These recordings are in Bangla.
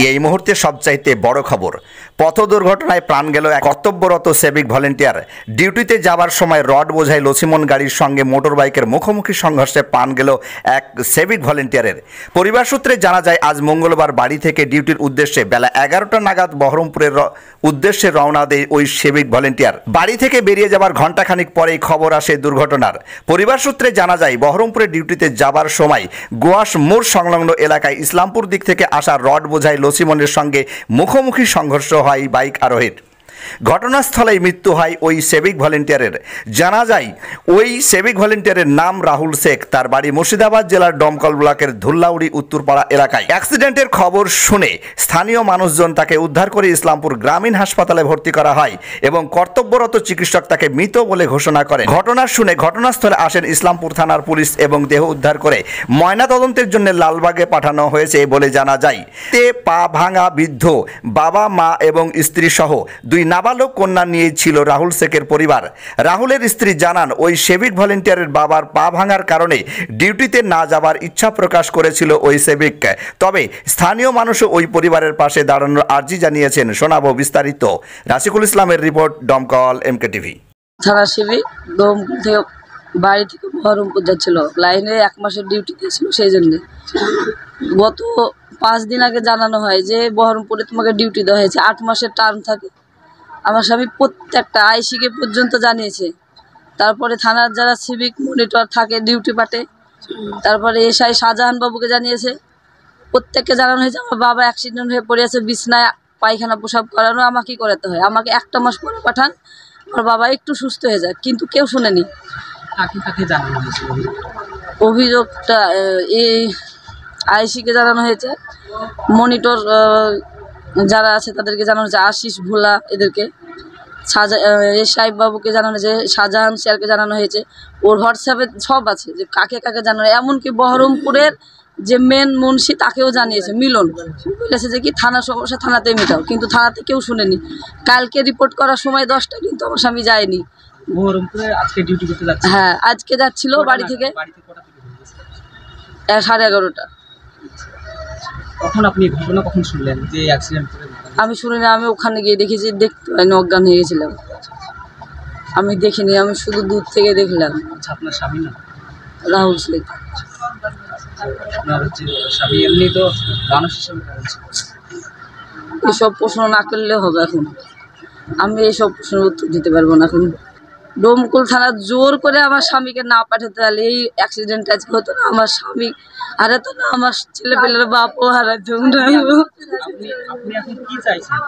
এই মুহূর্তে সবচাইতে বড় খবর, পথ দুর্ঘটনায় প্রাণ গেল এক কর্তব্যরত সিভিক ভলেন্টিয়ার। ডিউটিতে যাওয়ার সময় রড বোঝাই লছিমন গাড়ির সঙ্গে মোটরবাইকের মুখোমুখি সংঘর্ষে প্রাণ গেল এক সিভিক ভলেন্টিয়ারের। পরিবার সূত্রে জানা যায়, আজ মঙ্গলবার বাড়ি থেকে ডিউটির উদ্দেশ্যে বেলা 11টা নাগাদ বহরমপুরের উদ্দেশ্যে রওনা দেয় ওই সিভিক ভলেন্টিয়ার। বাড়ি থেকে বেরিয়ে যাবার ঘণ্টাখানিক পরেই খবর আসে দুর্ঘটনার। পরিবার সূত্রে জানা যায়, বহরমপুরে ডিউটিতে যাবার সময় গোয়াস মোড় সংলগ্ন এলাকায় ইসলামপুর দিক থেকে আসা রড বোঝাই লছিমনের সঙ্গে মুখোমুখি সংঘর্ষ হয় বাইক আরোহীর। ঘটনাস্থলেই মৃত্যু হয় ওই সিভিক ভলেন্টিয়ারের। জানা যায়, ওই সিভিক ভলেন্টিয়ারের নাম রাহুল শেখ। তার বাড়ি মুর্শিদাবাদ জেলার ডমকল ব্লকের ধুল্লাউড়ি উত্তরপাড়া এলাকায়। অ্যাক্সিডেন্টের খবর শুনে স্থানীয় মানুষজন তাকে উদ্ধার করে ইসলামপুর গ্রামীণ হাসপাতালে ভর্তি করা হয় এবং কর্তব্যরত চিকিৎসক তাকে মৃত বলে ঘোষণা করেন। ঘটনা শুনে ঘটনাস্থলে আসেন ইসলামপুর থানার পুলিশ এবং দেহ উদ্ধার করে ময়নাতদন্তের জন্য লালবাগে পাঠানো হয়েছে বলে জানা যায়। তে পা ভাঙা বৃদ্ধ বাবা, মা এবং স্ত্রী সহ দুই নাবালক কন্যা নিয়ে ছিল রাহুল শেখের পরিবার। রাহুলের স্ত্রী জানান, ওই সিভিক ভলেন্টিয়ারের বাবার পা ভাঙার কারণে ডিউটিতে না যাবার ইচ্ছা প্রকাশ করেছিল ওই সিভিক। তবে স্থানীয় মানুষও ওই পরিবারের পাশে দাঁড়ানোর আর্জি জানিয়েছেন। শোনাবো বিস্তারিত। রাশিকুল ইসলামের রিপোর্ট, দমকল MKTV। থানা সিভিক দমকল থেকে বাড়ি থেকে বহরমপুর যাচ্ছিল, লাইনে 1 মাসের ডিউটি দিয়েছিল। সেই জন্য গত 5 দিন আগে জানানো হয় যে বহরমপুরে তোমাকে ডিউটি দেওয়া হয়েছে, 8 মাসের টার্ম থাকে। আমার স্বামী প্রত্যেকটা আইসিকে পর্যন্ত জানিয়েছে। তারপরে থানার যারা সিভিক মনিটর থাকে ডিউটি পাটে, তারপরে এসআই শাহজাহান বাবুকে জানিয়েছে। প্রত্যেককে জানানো হয়েছে আমার বাবা অ্যাক্সিডেন্ট হয়ে পড়ে আছে, বিছনায় পায়খানা প্রসাব করানো আমাকেই করাতে হয়। আমাকে 1টা মাস পরে পাঠান, আমার বাবা একটু সুস্থ হয়ে যায়, কিন্তু কেউ শুনেনি। অভিযোগটা এই আইসিকে জানানো হয়েছে, মনিটর যারা আছে তাদেরকে জানানো হয়েছে, আশিস ভোলা এদেরকে, এসআই বাবুকে জানানো হয়েছে, শাহজাহান স্যারকে জানানো হয়েছে। ওর হোয়াটসঅ্যাপে সব আছে যে কাকে কাকে জানানো। এমনকি বহরমপুরের যে মেন মুন্সি তাকেও জানিয়েছে, মিলন বলেছে যে কি থানা সমস্যা থানাতে মেটাও, কিন্তু থানাতে কেউ শুনেনি। কালকে রিপোর্ট করার সময় 10টা, কিন্তু আমার স্বামী যায়নি। বহরমপুরে আজকে ডিউটি করতে যাচ্ছে? হ্যাঁ, আজকে যাচ্ছিল বাড়ি থেকে 11:30। কখন আপনি ঘটনা কখন শুনলেন যে অ্যাক্সিডেন্ট করে? আমি শুনিনি, আমি ওখানে গিয়ে দেখেছি, দেখতে পাইনি, অজ্ঞান হয়ে গেছিলাম। আমি দেখিনি, আমি শুধু দূর থেকে দেখলাম। আচ্ছা, আপনার স্বামী না? রাহুল শেখ। আপনার হচ্ছে স্বামী এমনি তো মানুষ হিসেবে এসব প্রশ্ন না করলে হবে। এখন আমি এইসব প্রশ্নের উত্তর দিতে পারবো না। এখন ডোমকল থানা জোর করে আমার স্বামীকে না পাঠাতে পারলে এই অ্যাক্সিডেন্ট আজকে হতো না। আমার স্বামী হারাতো না, আমার ছেলে পেলের বাপও হারাতো না। আপনি এখন কি চাইছেন?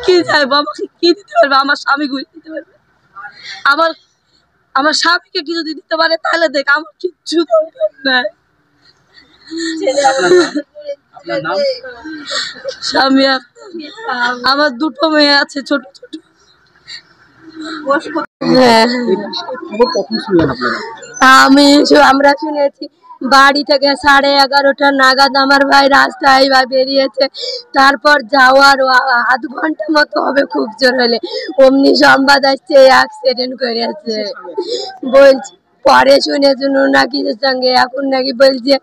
কি চাইবো? আমাকে কি দিতে পারবে? আমার স্বামী ঘুরে দিতে পারবে? আমার স্বামীকে কি যদি দিতে পারে তাহলে দেখ, আমার কিচ্ছু দরকার নাই। স্বামী, আমার 2টো মেয়ে আছে, ছোট ছোট। আমরা শুনেছি বাড়ি থেকে 11:30 নাগাদ আমার ভাই রাস্তায় বেরিয়েছে। তারপর যাওয়ার আধ ঘন্টা মতো হবে খুব জোর হলে, অমনি সংবাদ আসছে অ্যাক্সিডেন্ট করেছে বলছে। পরে শুনেছি নাকিদের সঙ্গে এখন নাকি বলছে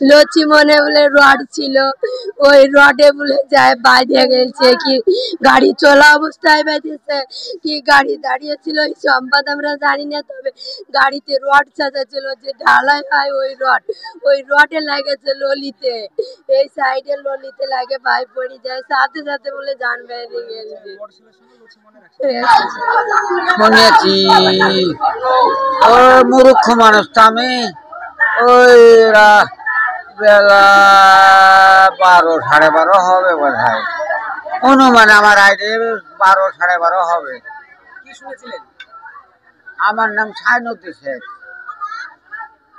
লছিমনে বলে রড ছিল, ওই রডে বলে যায় বাঁধে গেছে, কি গাড়ি চলা অবস্থায় বেঁধেছে কি গাড়ি দাঁড়িয়েছিল এই সংবাদ আমরা জানি না। তবে গাড়িতে রড চাঁচা ছিল, যে ঢালাই হয় ওই রডে লাগেছে ললিতে, এই সাইডে ললিতে লাগে, ভাই পড়ে যায় সাথে সাথে বলে জান বেরিয়ে গেছে। শুনেছি ও মূর্খ মানুষ তো আমি। ওই বেলা 12 সাড়ে 12 হবে বোধ হয়, অনুমান আমার আইডিয়া 12 সাড়ে 12 হবে। আমার নাম সাইনুদ্দিন শেখ।